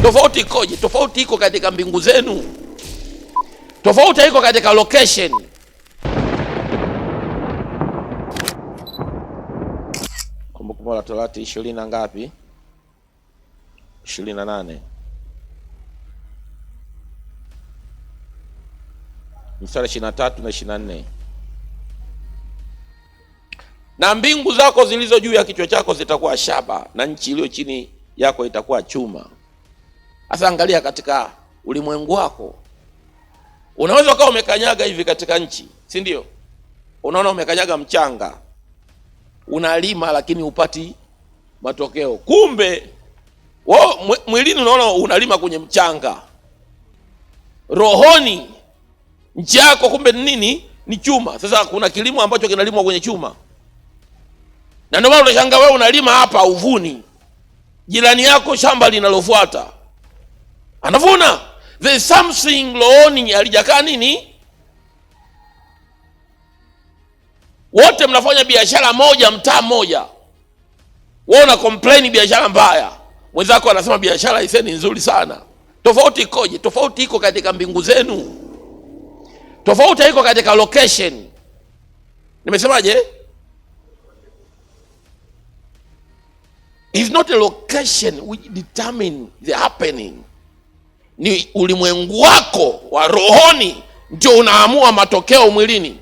Tofauti ikoje? Tofauti iko katika mbingu zenu, tofauti haiko katika location. Kumbukumbu la Torati 20 na ngapi? 28 mstari 23 na 24. Na mbingu zako zilizo juu ya kichwa chako zitakuwa shaba, na nchi iliyo chini yako itakuwa chuma. Sasa angalia, katika ulimwengu wako unaweza ukawa umekanyaga hivi katika nchi, si ndio? Unaona umekanyaga mchanga, unalima lakini upati matokeo. Kumbe wao mwilini unaona unalima kwenye mchanga, rohoni nchi yako kumbe ni nini? Ni chuma. Sasa kuna kilimo ambacho kinalimwa kwenye chuma, na ndio maana unashangaa wewe unalima hapa uvuni, jirani yako shamba linalofuata anavuna. There is something rohoni alijakaa nini? Wote mnafanya biashara moja, mtaa mmoja, wewe una complain biashara mbaya, mwenzako anasema biashara iseni nzuri sana. Tofauti ikoje? Tofauti iko katika mbingu zenu, tofauti haiko katika location. Nimesemaje? It's not a location which determine the happening. Ni ulimwengu wako wa rohoni ndio unaamua matokeo mwilini.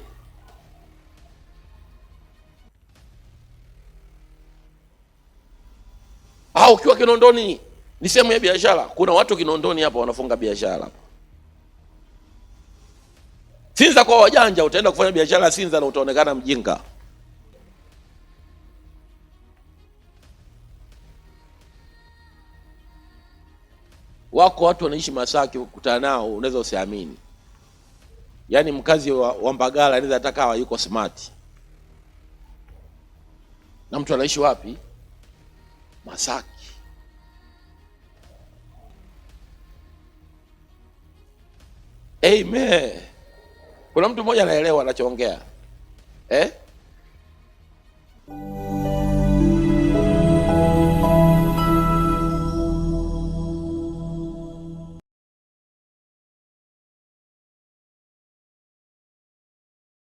Au ukiwa Kinondoni ni sehemu ya biashara, kuna watu Kinondoni hapa wanafunga biashara. Sinza kwa wajanja, utaenda kufanya biashara Sinza na utaonekana mjinga. Wako watu wanaishi Masaki, ukutana nao unaweza usiamini. Yaani mkazi wa Mbagala anaweza ataka hawa yuko smart, na mtu anaishi wapi? Masaki. Amen. Kuna mtu mmoja anaelewa anachoongea.